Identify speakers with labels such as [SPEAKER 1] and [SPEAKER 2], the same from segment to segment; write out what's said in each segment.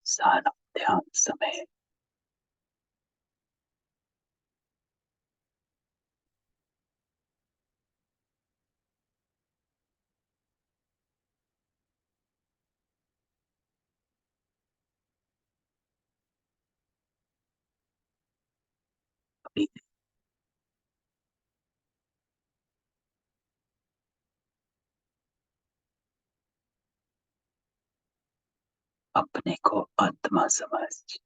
[SPEAKER 1] सारा ध्यान समय अपनी अपने को आत्मा समझ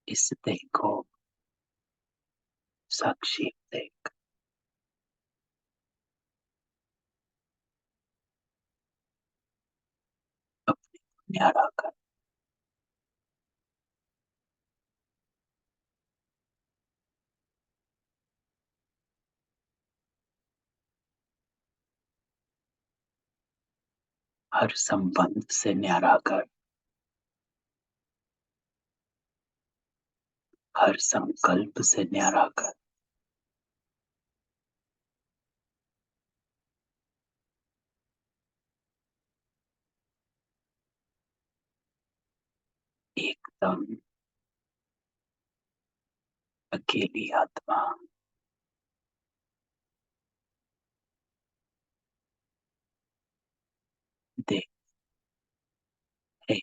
[SPEAKER 1] इस देह को साक्षी देख अपने को न्यारा कर। हर संबंध से न्यारा कर। हर संकल्प से न्यारा कर। एकदम अकेली आत्मा देख रही।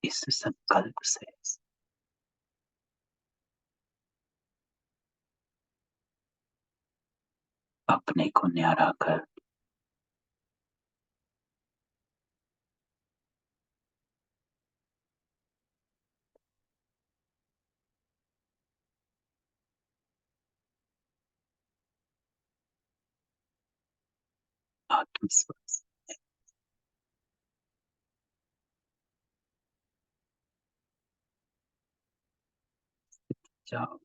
[SPEAKER 1] इस संकल्प से अपने को न्यारा कर। आत्मस्पर्श जाओ।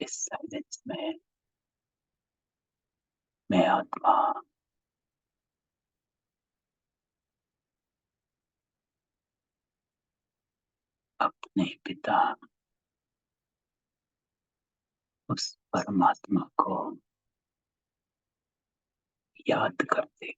[SPEAKER 1] इस साइलेंस में मैं आत्मा अपने पिता उस परमात्मा को याद करते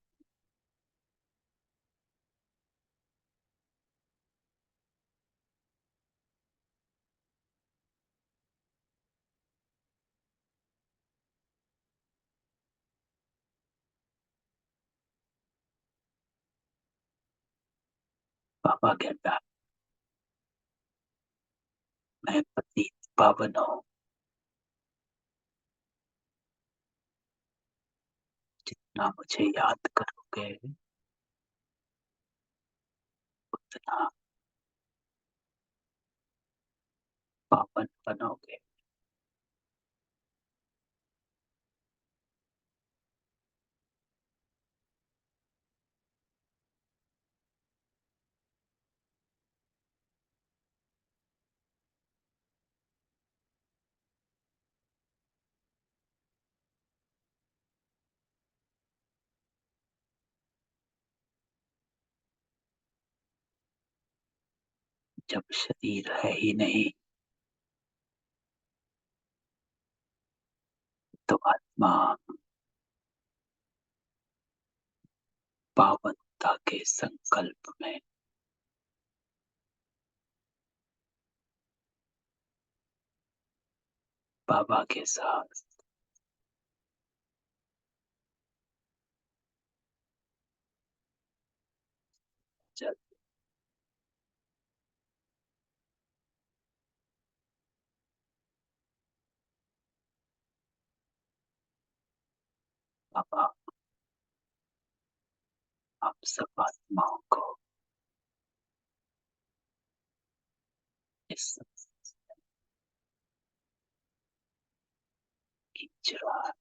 [SPEAKER 1] बाबा कहता मैं पतित पावन हूँ। जितना मुझे याद करोगे उतना पावन बनोगे। जब शरीर है ही नहीं तो आत्मा पावनता के संकल्प में बाबा के साथ चल। बाबा आप सब आत्माओं को इस खींच रहा है।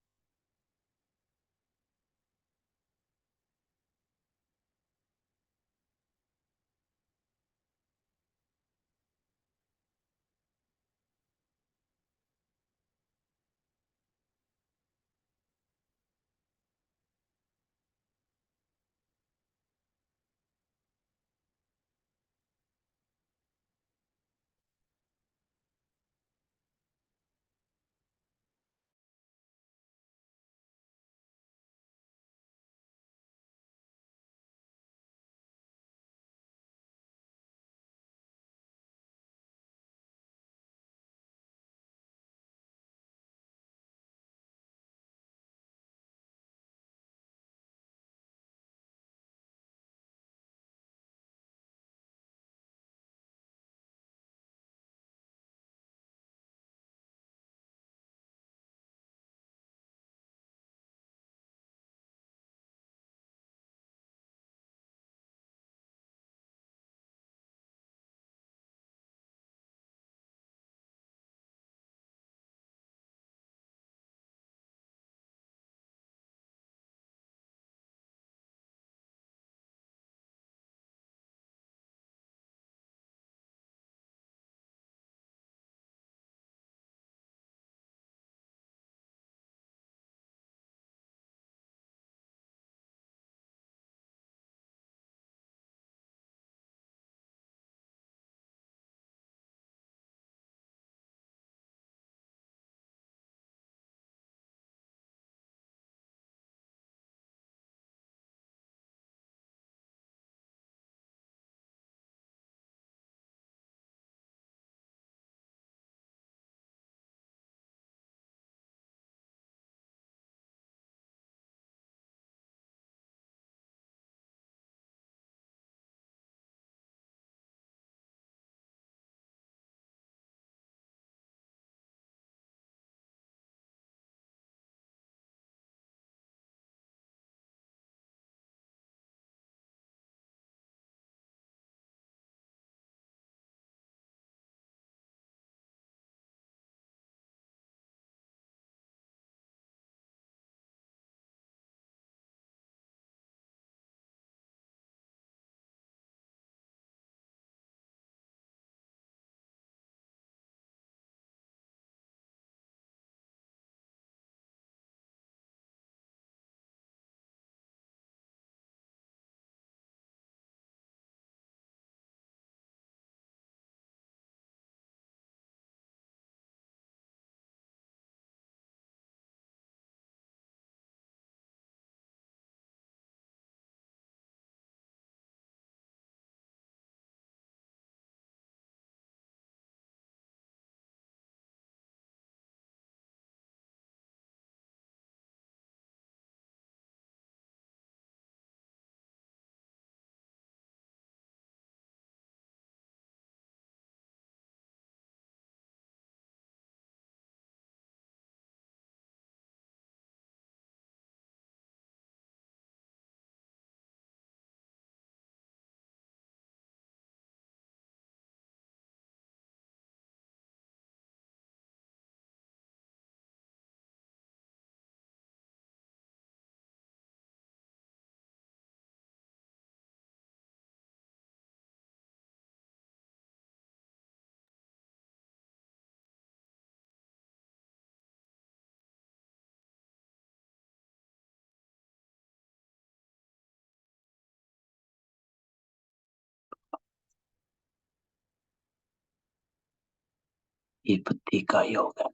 [SPEAKER 1] ये बुद्धि का योग है।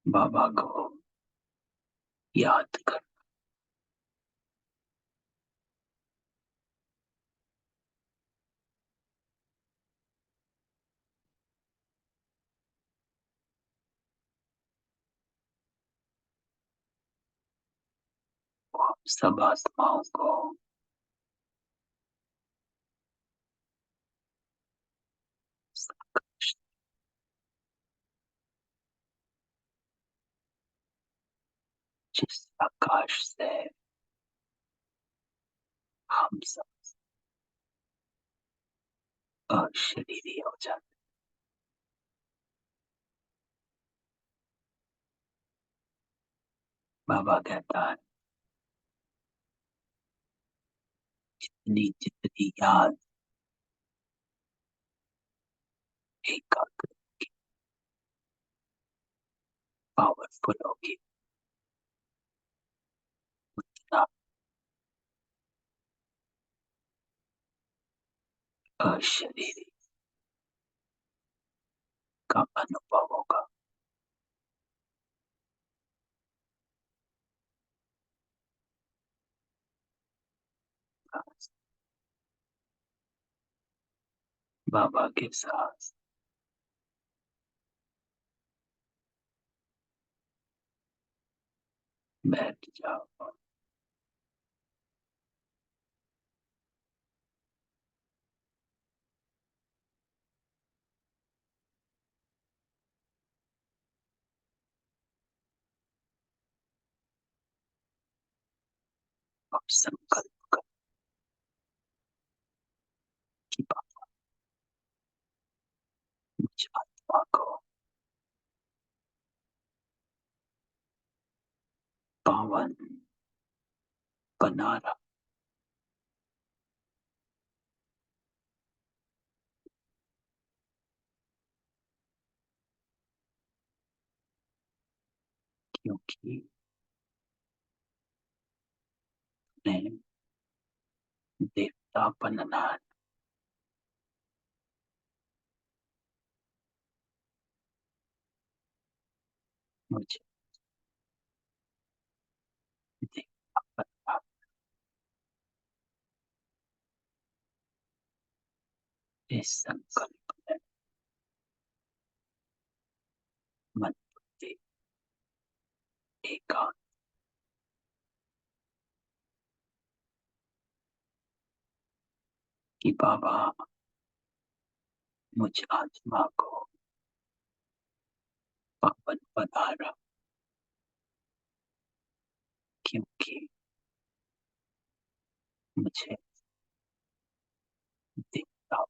[SPEAKER 1] बाबा को याद कर। हम सब आत्माओं को संकट, जिस आकाश से हम सब अशरीरी हो जाते। बाबा कहता है जितनी जितनी याद एकाग्र पावरफुल होगी, उतना अशरीरी का अनुभव होगा। बाबा के साथ बैठ जाओ। अब संकल्प कर कि बाबा मुझ आत्मा को पावन बना रहा, क्योंकि मैं देवता बनना है। मुझे देवता बनना है। इस संकल्प में मन बुद्धि एकाग्र कि बाबा मुझ आत्मा को पावन बना रहा, क्योंकि मुझे देवता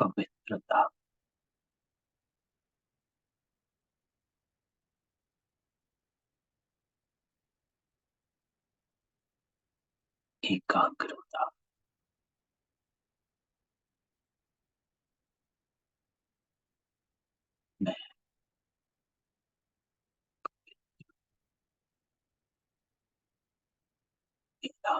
[SPEAKER 1] पवित्रता, एकाग्रता, मैं मेरा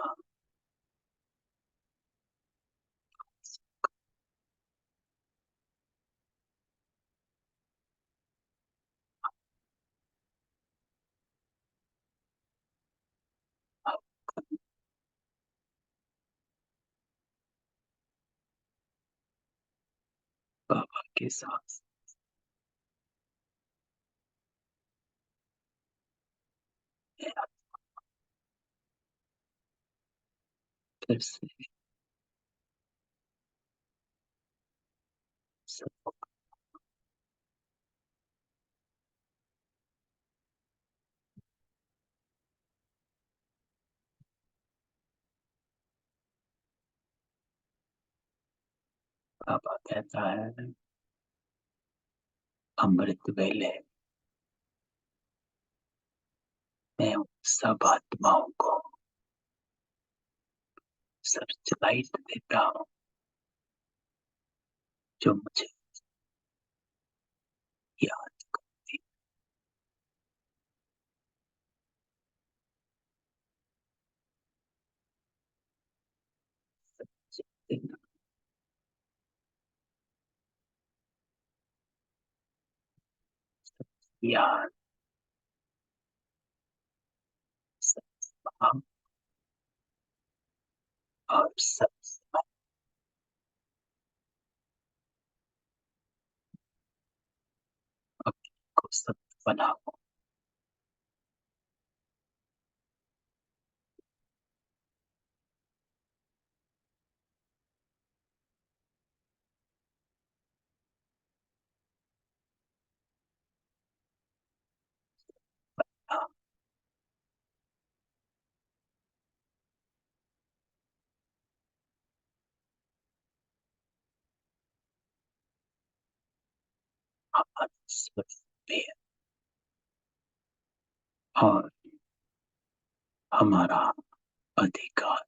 [SPEAKER 1] बाबा के साथ मेरा फिर से सब बाबा कहता है अमृत वेले मैं उन सब आत्माओं को सर्चलाइट देता हूँ जो मुझे याद करती दिन याद सब भाव और सब समय अपने को सत्य बनाओ। हमारे स्वस्थ पे और हमारा अधिकार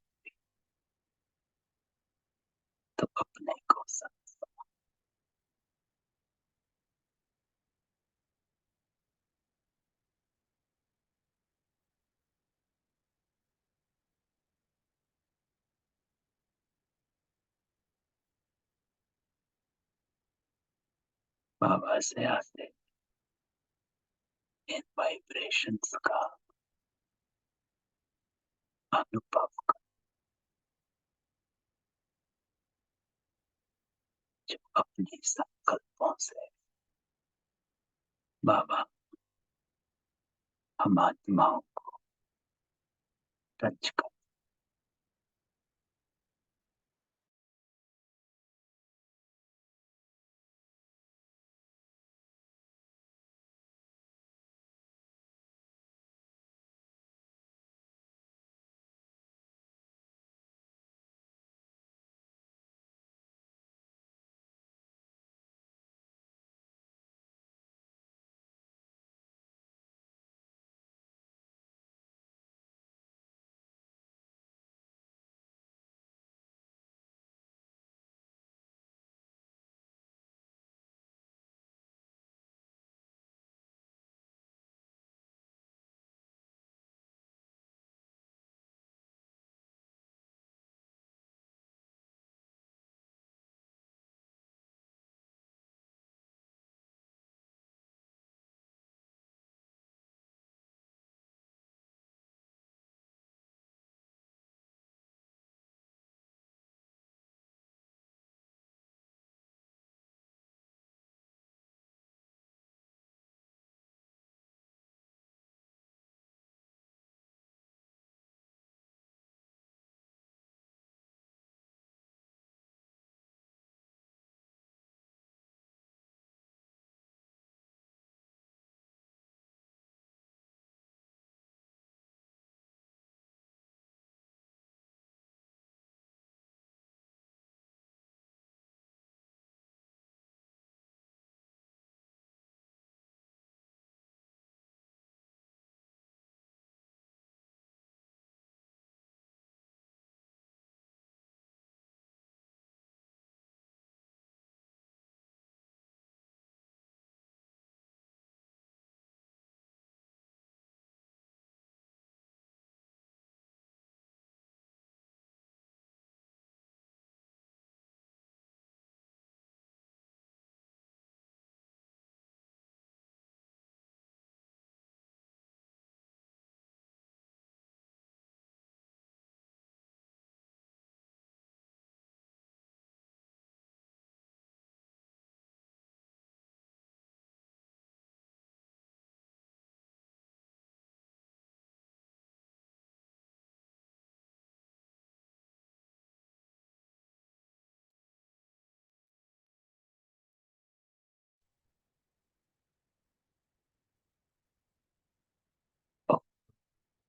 [SPEAKER 1] तो अपने को सत्य बाबा से आते इन वाइब्रेशंस का अनुभव कर जो अपने संकल्पों से बाबा हम आत्माओं को टच कर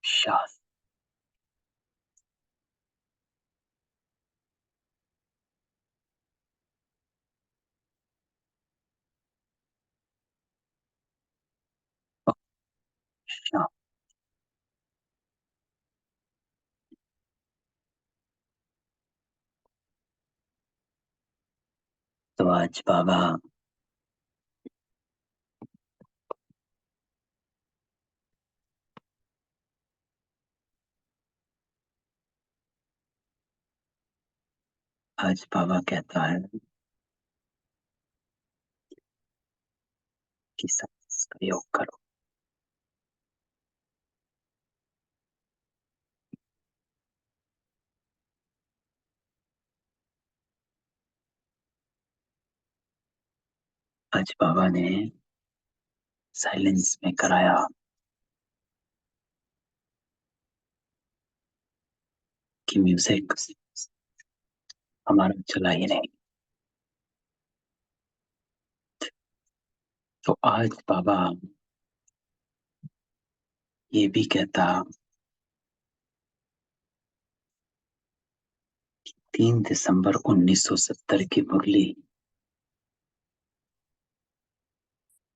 [SPEAKER 1] शास्त्र। शास्त्र। तो आज बाबा कहता है कि सांस का योग करो। आज बाबा ने साइलेंस में कराया कि म्यूजिक हमारा चला ही नहीं। तो आज बाबा ये भी कहता 3 दिसंबर 1970 की मुरली,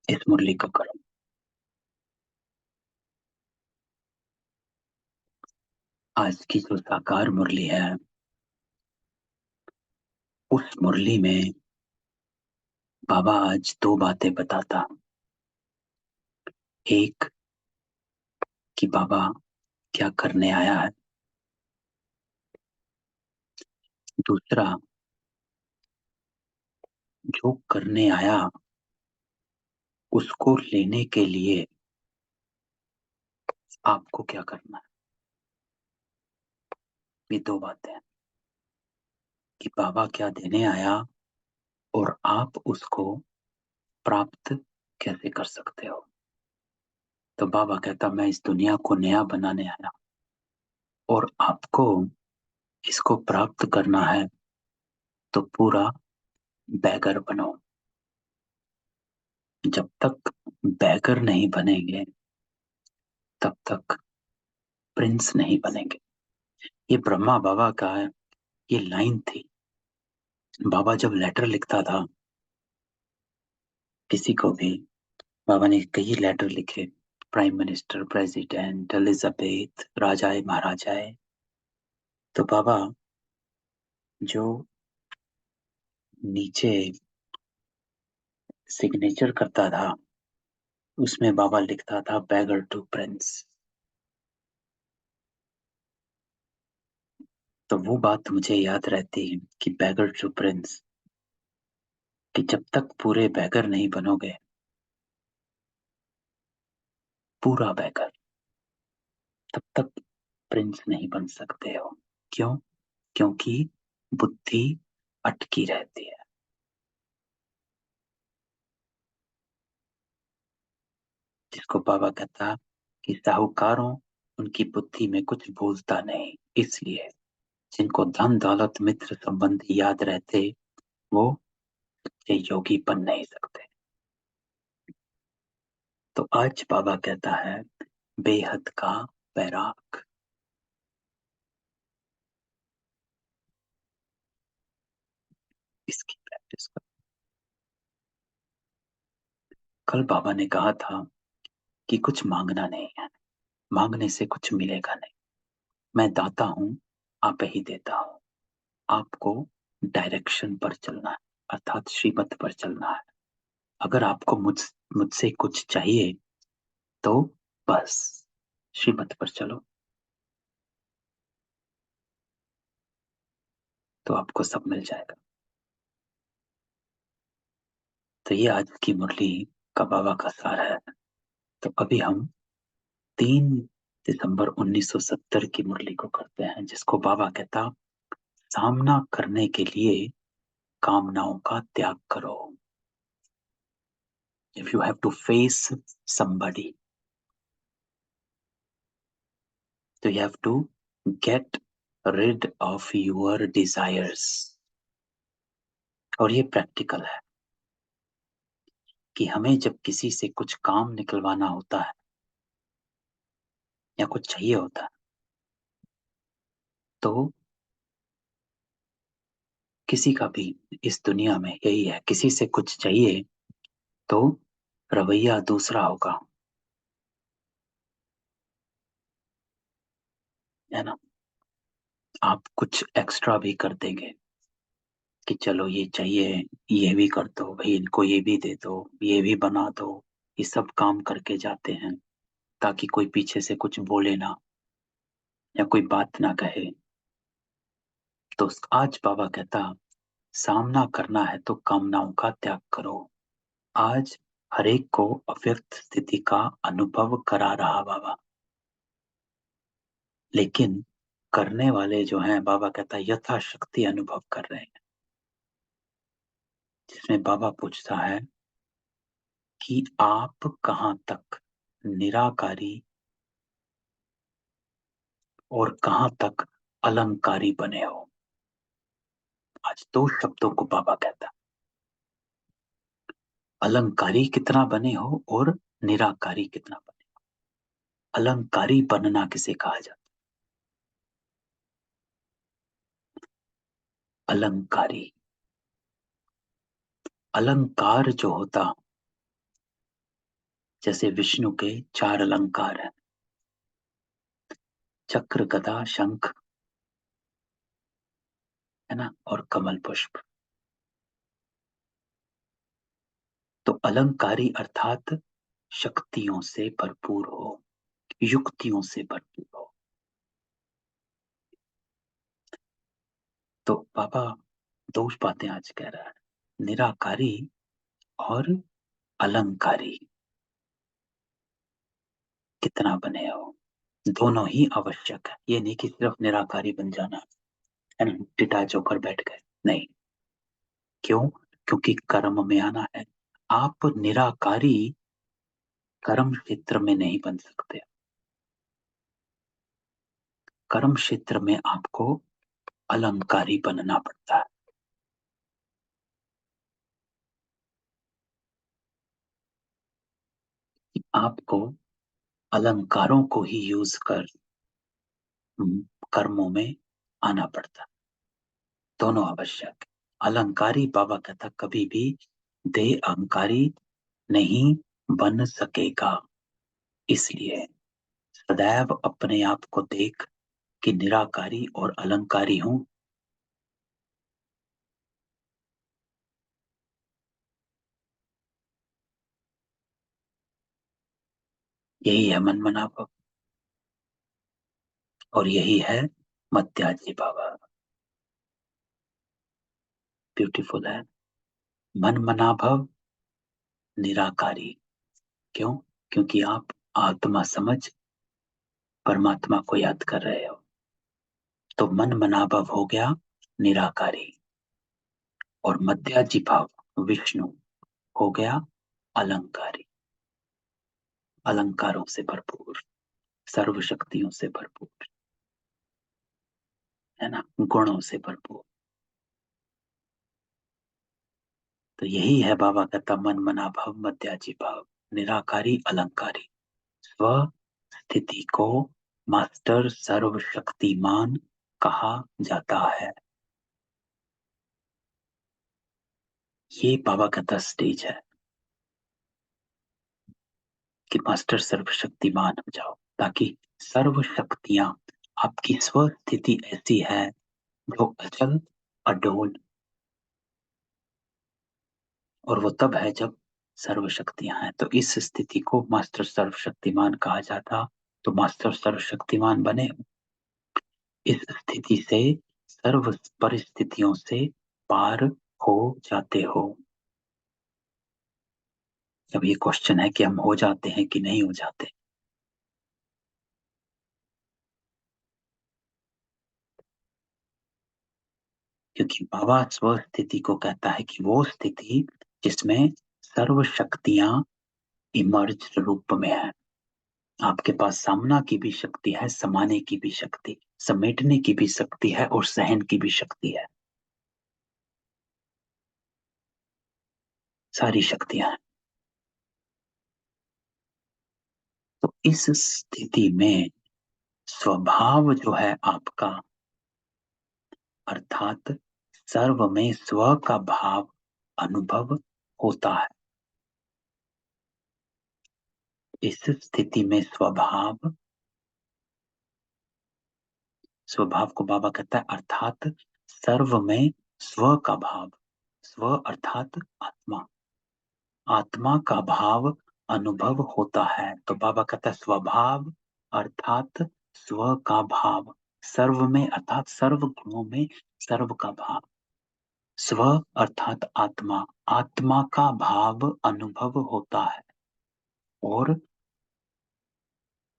[SPEAKER 1] इस मुरली को करो। आज की जो साकार मुरली है, उस मुरली में बाबा आज दो बातें बताता। एक, कि बाबा क्या करने आया है। दूसरा, जो करने आया उसको लेने के लिए आपको क्या करना है। ये दो बातें हैं कि बाबा क्या देने आया और आप उसको प्राप्त कैसे कर सकते हो। तो बाबा कहता मैं इस दुनिया को नया बनाने आया और आपको इसको प्राप्त करना है तो पूरा बैगर बनो। जब तक बैगर नहीं बनेंगे तब तक प्रिंस नहीं बनेंगे। ये ब्रह्मा बाबा का ये लाइन थी। बाबा जब लेटर लिखता था किसी को भी, बाबा ने कई लेटर लिखे, प्राइम मिनिस्टर, प्रेसिडेंट, एलिजाबेथ, राजाए महाराजाए। तो बाबा जो नीचे सिग्नेचर करता था उसमें बाबा लिखता था बैगर टू प्रिंस। तो वो बात मुझे याद रहती है कि बैगर टू प्रिंस, कि जब तक पूरे बैगर नहीं बनोगे, पूरा बैगर, तब तक प्रिंस नहीं बन सकते हो। क्यों? क्योंकि बुद्धि अटकी रहती है। जिसको बाबा कहता कि साहूकारों, उनकी बुद्धि में कुछ बोलता नहीं, इसलिए जिनको धन दौलत मित्र संबंधी याद रहते वो सच्चे योगी बन नहीं सकते। तो आज बाबा कहता है बेहद का वैराग, इसकी प्रैक्टिस कर। कल बाबा ने कहा था कि कुछ मांगना नहीं है, मांगने से कुछ मिलेगा नहीं। मैं दाता हूं, आप ही देता हूं। आपको डायरेक्शन पर चलना है, अर्थात श्रीमत पर चलना है। अगर आपको मुझसे कुछ चाहिए तो बस श्रीमत पर चलो, तो आपको सब मिल जाएगा। तो ये आज की मुरली का बाबा का सार है। तो अभी हम 3 दिसंबर 1970 की मुरली को करते हैं, जिसको बाबा कहता सामना करने के लिए कामनाओं का त्याग करो। If you have to face somebody, तो you have to get rid of your desires। और ये प्रैक्टिकल है कि हमें जब किसी से कुछ काम निकलवाना होता है या कुछ चाहिए होता है तो किसी का भी इस दुनिया में यही है, किसी से कुछ चाहिए तो रवैया दूसरा होगा, है ना। आप कुछ एक्स्ट्रा भी कर देंगे कि चलो ये चाहिए, ये भी कर दो भाई, इनको ये भी दे दो, ये भी बना दो, ये सब काम करके जाते हैं ताकि कोई पीछे से कुछ बोले ना या कोई बात ना कहे। तो आज बाबा कहता, सामना करना है तो कामनाओं का त्याग करो। आज हरेक को अव्यक्त स्थिति का अनुभव करा रहा बाबा, लेकिन करने वाले जो हैं बाबा कहता यथाशक्ति अनुभव कर रहे हैं। जिसमें बाबा पूछता है कि आप कहाँ तक निराकारी और कहाँ तक अलंकारी बने हो। आज दो शब्दों को बाबा कहता, अलंकारी कितना बने हो और निराकारी कितना बने हो। अलंकारी बनना किसे कहा जाता, अलंकारी, अलंकार जो होता, जैसे विष्णु के चार अलंकार हैं, चक्र गदा शंख, है ना, और कमल पुष्प। तो अलंकारी अर्थात शक्तियों से भरपूर हो, युक्तियों से भरपूर हो। तो बाबा दो बातें आज कह रहा है, निराकारी और अलंकारी कितना बने हो। दोनों ही आवश्यक है, ये नहीं कि सिर्फ निराकारी बन जाना है ना, डिटैच होकर बैठ गए, नहीं। क्यों? क्योंकि कर्म में आना है। आप निराकारी कर्म क्षेत्र में नहीं बन सकते। कर्म क्षेत्र में आपको अलंकारी बनना पड़ता है। आपको अलंकारों को ही यूज कर कर्मों में आना पड़ता है। दोनों आवश्यक है। अलंकारी बाबा कहता कभी भी देह अहंकारी नहीं बन सकेगा। इसलिए सदैव अपने आप को देख कि निराकारी और अलंकारी हूं। यही है मन मना भाव और यही है मत्याजी बाबा। ब्यूटीफुल है। मन मना भव निराकारी। क्यों? क्योंकि आप आत्मा समझ परमात्मा को याद कर रहे हो। तो मन मनाभव हो गया निराकारी, और मध्याजी भाव विष्णु हो गया अलंकारी। अलंकारों से भरपूर, सर्व शक्तियों से भरपूर, है ना, गुणों से भरपूर। तो यही है बाबा कहता मन मना भाव मध्याजी भाव, निराकारी अलंकारी। स्व स्थिति को मास्टर सर्वशक्तिमान कहा जाता है। ये बाबा का स्टेज है कि मास्टर सर्वशक्तिमान हो जाओ, ताकि सर्व शक्तियां, आपकी स्व स्थिति ऐसी है जो अचल अडोल, और वो तब है जब सर्व शक्तियां हैं। तो इस स्थिति को मास्टर सर्वशक्तिमान कहा जाता। तो मास्टर सर्वशक्तिमान बने, इस स्थिति से सर्व परिस्थितियों से पार हो जाते हो। अब ये क्वेश्चन है कि हम हो जाते हैं कि नहीं हो जाते। क्योंकि बाबा स्व स्थिति को कहता है कि वो स्थिति जिसमें सर्व शक्तियां इमर्ज रूप में है। आपके पास सामना की भी शक्ति है, समाने की भी शक्ति, समेटने की भी शक्ति है, और सहन की भी शक्ति है। सारी शक्तियां हैं। तो इस स्थिति में स्वभाव जो है आपका, अर्थात सर्व में स्व का भाव अनुभव होता है। इस स्थिति में स्वभाव, स्वभाव को बाबा कहता है अर्थात सर्व में स्व का भाव, स्व अर्थात आत्मा, आत्मा का भाव अनुभव होता है। तो बाबा कहता है स्वभाव अर्थात स्व का भाव, सर्व में अर्थात सर्व गुणों में सर्व का भाव, स्व अर्थात आत्मा, आत्मा का भाव अनुभव होता है और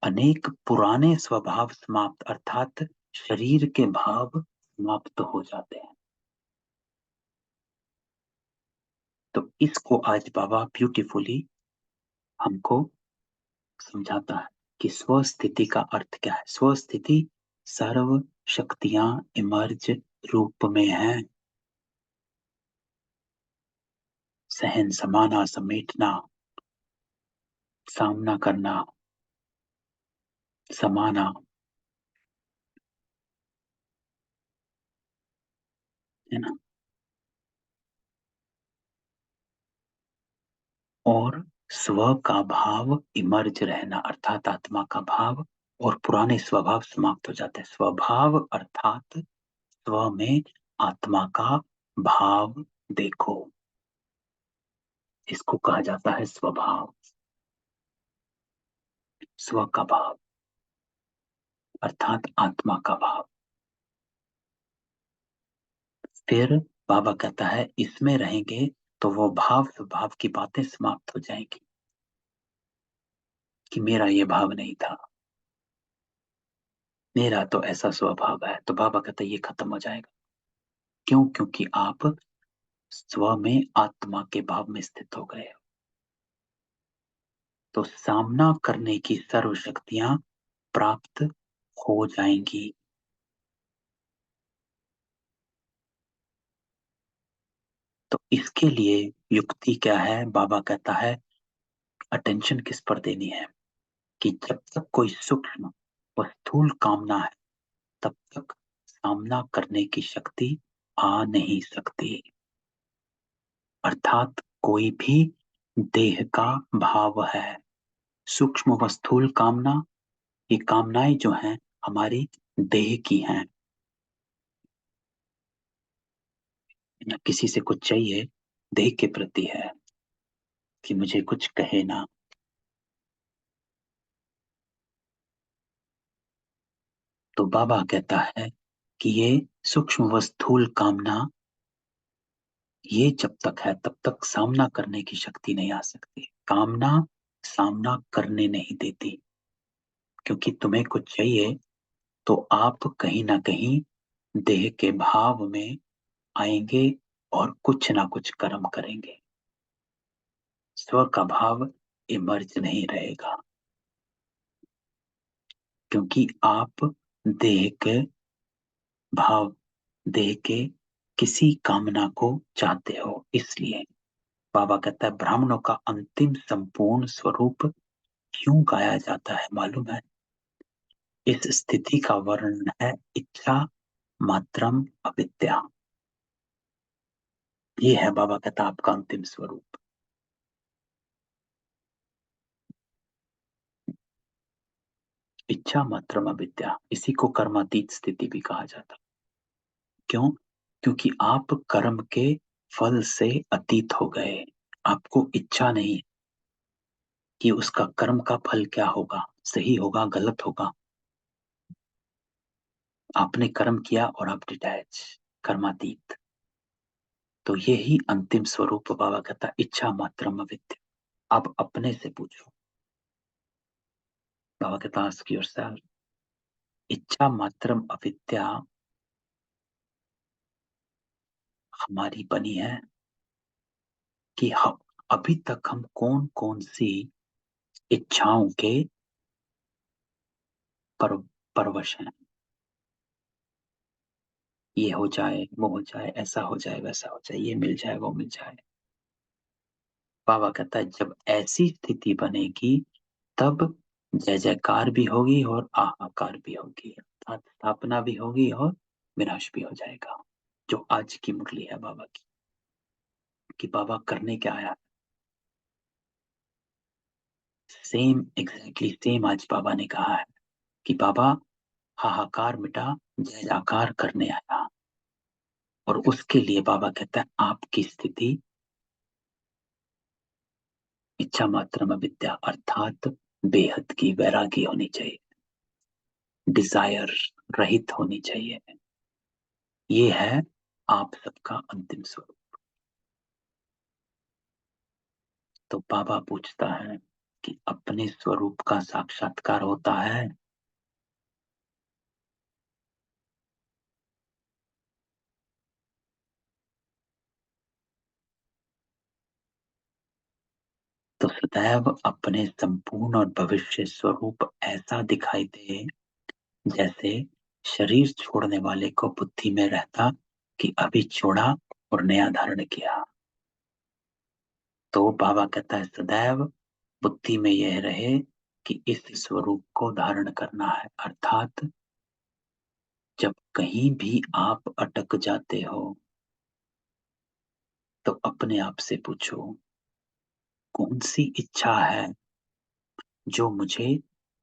[SPEAKER 1] अनेक पुराने स्वभाव समाप्त अर्थात शरीर के भाव समाप्त हो जाते हैं। तो इसको आज बाबा ब्यूटीफुली हमको समझाता है कि स्व स्थिति का अर्थ क्या है। स्व स्थिति सर्व शक्तियां इमर्ज रूप में है, सहन समाना समेटना, सामना करना, समाना, है ना। और स्व का भाव इमर्ज रहना अर्थात आत्मा का भाव, और पुराने स्वभाव समाप्त हो जाते हैं। स्वभाव अर्थात स्व में आत्मा का भाव देखो, इसको कहा जाता है स्वभाव, स्व का भाव अर्थात आत्मा का भाव। फिर बाबा कहता है इसमें रहेंगे तो वो भाव स्वभाव की बातें समाप्त हो जाएंगी कि मेरा ये भाव नहीं था, मेरा तो ऐसा स्वभाव है। तो बाबा कहता है ये खत्म हो जाएगा। क्यों? क्योंकि आप स्व में आत्मा के भाव में स्थित हो गए हो। तो सामना करने की सर्व शक्तियां प्राप्त हो जाएंगी। तो इसके लिए युक्ति क्या है? बाबा कहता है अटेंशन किस पर देनी है कि जब तक कोई सूक्ष्म व स्थूल कामना है तब तक सामना करने की शक्ति आ नहीं सकती। अर्थात कोई भी देह का भाव है, सूक्ष्म व स्थूल कामना, ये कामनाएं जो हैं हमारी देह की हैं। ना किसी से कुछ चाहिए, देह के प्रति है कि मुझे कुछ कहे ना। तो बाबा कहता है कि ये सूक्ष्म व स्थूल कामना, ये जब तक है तब तक सामना करने की शक्ति नहीं आ सकती। कामना सामना करने नहीं देती, क्योंकि तुम्हें कुछ चाहिए तो आप कहीं ना कहीं देह के भाव में आएंगे और कुछ ना कुछ कर्म करेंगे। स्व का भाव इमर्ज नहीं रहेगा, क्योंकि आप देह के भाव, देह के किसी कामना को चाहते हो। इसलिए बाबा कहता है ब्राह्मणों का अंतिम संपूर्ण स्वरूप क्यों गाया जाता है मालूम है? इस स्थिति का वर्णन है इच्छा मात्रम अविद्या। ये है बाबा कहता आपका अंतिम स्वरूप, इच्छा मात्रम अविद्या। इसी को कर्मातीत स्थिति भी कहा जाता। क्यों? क्योंकि आप कर्म के फल से अतीत हो गए। आपको इच्छा नहीं कि उसका कर्म का फल क्या होगा, सही होगा गलत होगा। आपने कर्म किया और आप डिटैच, कर्मातीत। तो यही अंतिम स्वरूप बाबा कहता इच्छा मात्रम अविद्या। आप अपने से पूछो, बाबा कहता आस्क योरसेल्फ, इच्छा मात्रम अविद्या हमारी बनी है कि हम अभी तक हम कौन कौन सी इच्छाओं के पर, परवश हैं। ये हो जाए, वो हो जाए, ऐसा हो जाए, वैसा हो जाए, ये मिल जाए, वो मिल जाए। बाबा कहता है जब ऐसी स्थिति बनेगी तब जय जयकार भी होगी और आहाकार भी होगी, अर्थात स्थापना भी होगी और विनाश भी हो जाएगा। जो आज की मुरली है बाबा की, कि बाबा करने क्या आया, सेम एग्जैक्टली सेम आज बाबा ने कहा है कि बाबा हाहाकार मिटा जय जयकार करने आया। और उसके लिए बाबा कहता है आपकी स्थिति इच्छा मात्र विद्या अर्थात बेहद की वैरागी होनी चाहिए, डिजायर रहित होनी चाहिए। ये है आप सबका अंतिम स्वरूप। तो बाबा पूछता है कि अपने स्वरूप का साक्षात्कार होता है? तो सदैव अपने संपूर्ण और भविष्य स्वरूप ऐसा दिखाई दे जैसे शरीर छोड़ने वाले को बुद्धि में रहता कि अभी छोड़ा और नया धारण किया। तो बाबा कहता है सदैव बुद्धि में यह रहे कि इस स्वरूप को धारण करना है, अर्थात जब कहीं भी आप अटक जाते हो तो अपने आप से पूछो कौन सी इच्छा है जो मुझे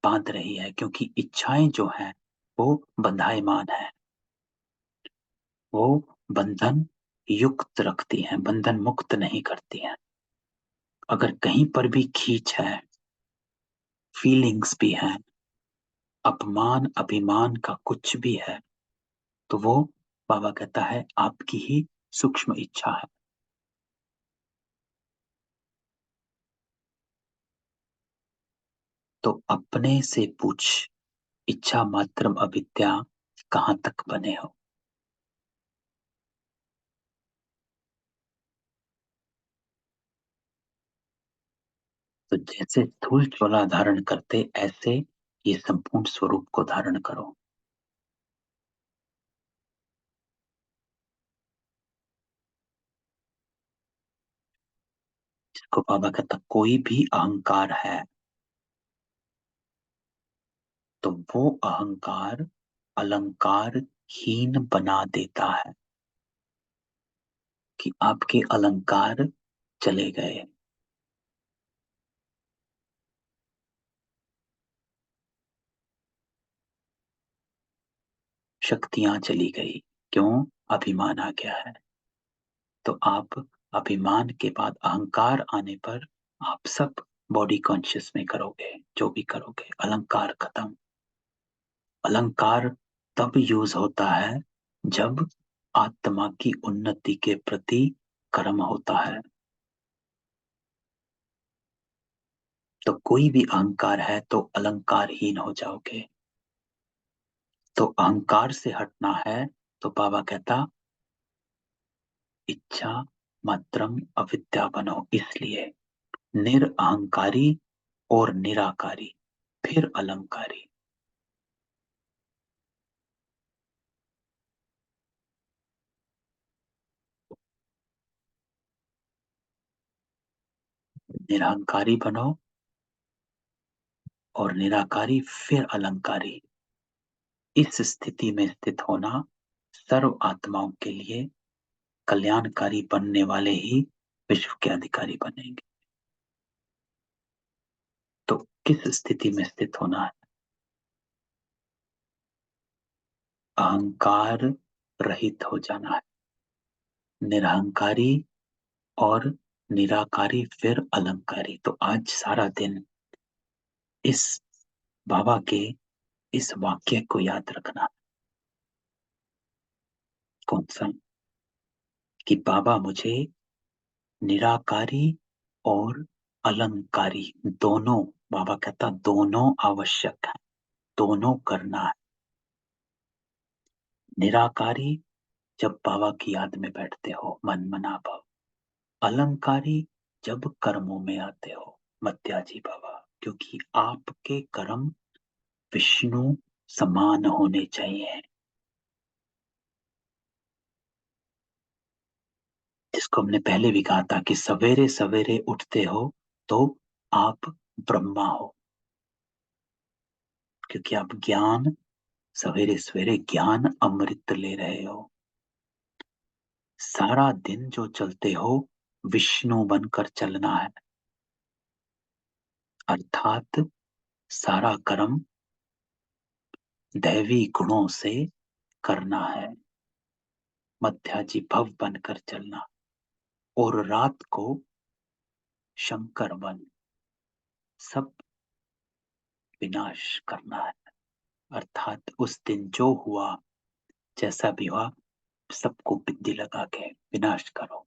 [SPEAKER 1] बांध रही है, क्योंकि इच्छाएं जो हैं वो बंधायमान है, वो बंधन युक्त रखती हैं, बंधन मुक्त नहीं करती हैं। अगर कहीं पर भी खींच है, फीलिंग्स भी है, अपमान अभिमान का कुछ भी है, तो वो बाबा कहता है आपकी ही सूक्ष्म इच्छा है। तो अपने से पूछ इच्छा मात्रम अविद्या कहाँ तक बने हो। तो जैसे स्थूल चोला धारण करते ऐसे ये संपूर्ण स्वरूप को धारण करो। जिसको बाबा कहता कोई भी अहंकार है तो वो अहंकार अलंकार हीन बना देता है, कि आपके अलंकार चले गए, शक्तियां चली गई। क्यों? अभिमान आ गया है। तो आप अभिमान के बाद अहंकार आने पर आप सब बॉडी कॉन्शियस में करोगे, जो भी करोगे अलंकार खत्म। अलंकार तब यूज होता है जब आत्मा की उन्नति के प्रति कर्म होता है। तो कोई भी अहंकार है तो अलंकारहीन हो जाओगे। तो अहंकार से हटना है तो बाबा कहता इच्छा मात्रम अविद्या बनो, इसलिए निरअहंकारी और निराकारी फिर अलंकारी। निरहंकारी बनो और निराकारी फिर अलंकारी। इस स्थिति में स्थित होना सर्व आत्माओं के लिए कल्याणकारी बनने वाले ही विश्व के अधिकारी बनेंगे। तो किस स्थिति में स्थित होना है? अहंकार रहित हो जाना है, निरहंकारी और निराकारी फिर अलंकारी। तो आज सारा दिन इस बाबा के इस वाक्य को याद रखना। कौन सा? कि बाबा मुझे निराकारी और अलंकारी दोनों, बाबा कहता दोनों आवश्यक है, दोनों करना है। निराकारी जब बाबा की याद में बैठते हो मन मना भाव, अलंकारी जब कर्मों में आते हो मत्याजी बाबा, क्योंकि आपके कर्म विष्णु समान होने चाहिए, जिसको हमने पहले भी कहा था कि सवेरे सवेरे उठते हो तो आप ब्रह्मा हो, क्योंकि आप ज्ञान, सवेरे सवेरे ज्ञान अमृत ले रहे हो। सारा दिन जो चलते हो विष्णु बनकर चलना है, अर्थात सारा कर्म दैवी गुणों से करना है, मध्याजी भव बनकर चलना, और रात को शंकर बन सब विनाश करना है। अर्थात उस दिन जो हुआ, जैसा भी हुआ, सबको बिंदी लगा के विनाश करो।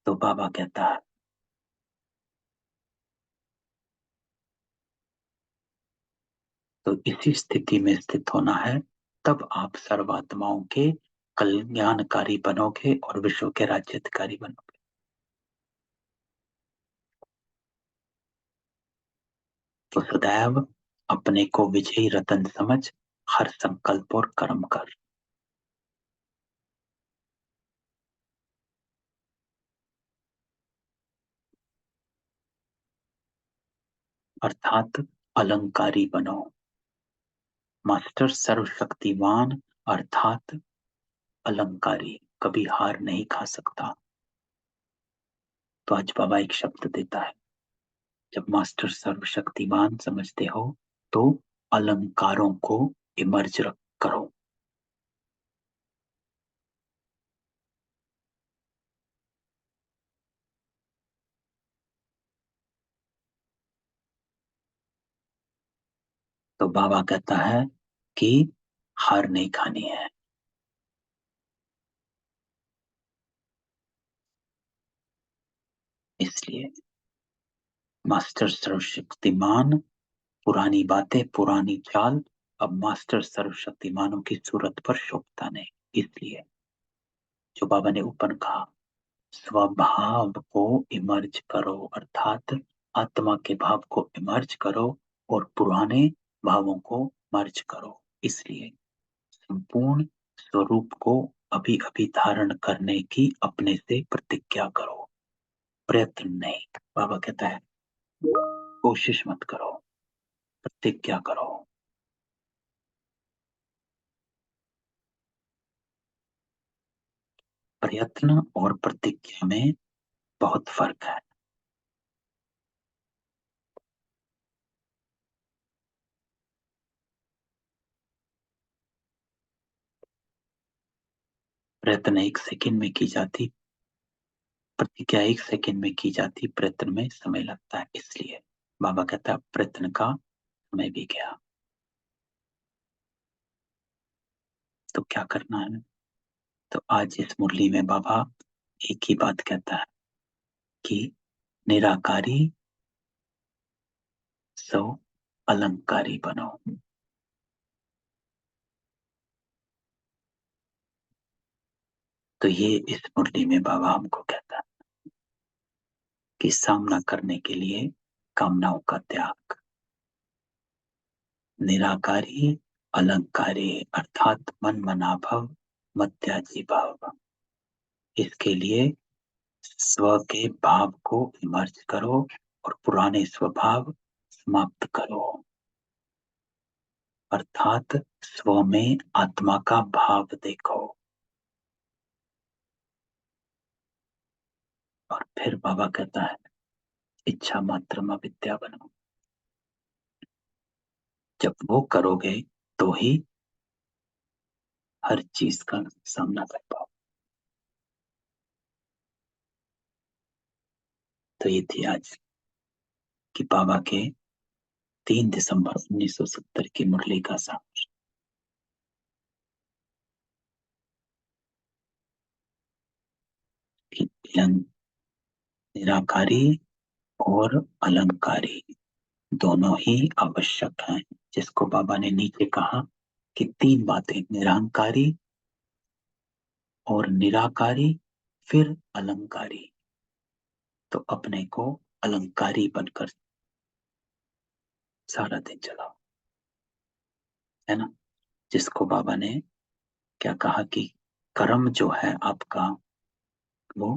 [SPEAKER 1] तो बाबा कहता है, तो इसी स्थिति में स्थित होना है, तब आप सर्वात्माओं के कल्याणकारी बनोगे और विश्व के राज्याधिकारी बनोगे। तो सदैव अपने को विजयी रतन समझ हर संकल्प और कर्म कर। अर्थात अलंकारी बनो। मास्टर सर्वशक्तिमान अर्थात अलंकारी कभी हार नहीं खा सकता। तो आज बाबा एक शब्द देता है, जब मास्टर सर्वशक्तिमान समझते हो तो अलंकारों को इमर्ज करो। तो बाबा कहता है कि हार नहीं खानी है। इसलिए मास्टर सर्वशक्तिमान, पुरानी बातें पुरानी चाल, अब मास्टर सर्वशक्तिमानों की सूरत पर शोभता नहीं। इसलिए जो बाबा ने ऊपर कहा, स्वभाव को इमर्ज करो, अर्थात आत्मा के भाव को इमर्ज करो और पुराने भावों को मर्ज करो। इसलिए संपूर्ण स्वरूप को अभी अभी धारण करने की अपने से प्रतिज्ञा करो, प्रयत्न नहीं। बाबा कहता है कोशिश मत करो, प्रतिज्ञा करो। प्रयत्न और प्रतिज्ञा में बहुत फर्क है। प्रयत्न एक सेकंड में की जाती, प्रतिज्ञा एक सेकंड में की जाती, प्रयत्न में समय लगता है। इसलिए बाबा कहता है प्रयत्न का समय भी गया। तो क्या करना है? तो आज इस मुरली में बाबा एक ही बात कहता है कि निराकारी सो अलंकारी बनो। तो ये इस मुरली में बाबा हमको कहता है कि सामना करने के लिए कामनाओं का त्याग, निराकारी अलंकारी अर्थात मन मना भव मत्याजी भाव। इसके लिए स्व के भाव को इमर्ज करो और पुराने स्वभाव समाप्त करो। अर्थात स्व में आत्मा का भाव देखो। और फिर बाबा कहता है इच्छा मात्र में विद्या बनो। जब वो करोगे तो ही हर चीज का सामना कर पाओ। तो ये थी आज की बाबा के 3 दिसंबर 1970 की मुरली का सार कि निराकारी और अलंकारी दोनों ही आवश्यक हैं। जिसको बाबा ने नीचे कहा कि 3 बातें, निरहंकारी और निराकारी फिर अलंकारी। तो अपने को अलंकारी बनकर सारा दिन चलाओ, है ना। जिसको बाबा ने क्या कहा कि कर्म जो है आपका वो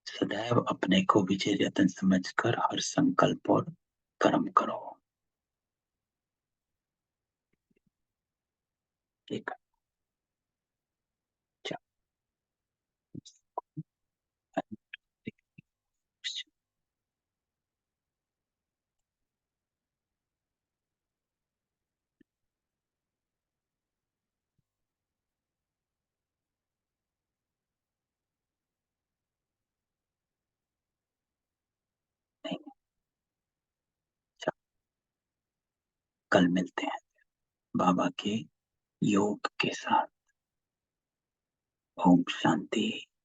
[SPEAKER 1] सदैव अपने को विजय रतन समझकर हर संकल्प और कर्म करो। ठीक है। नहीं, अच्छा, कल मिलते हैं बाबा के योग के साथ। ओम शांति।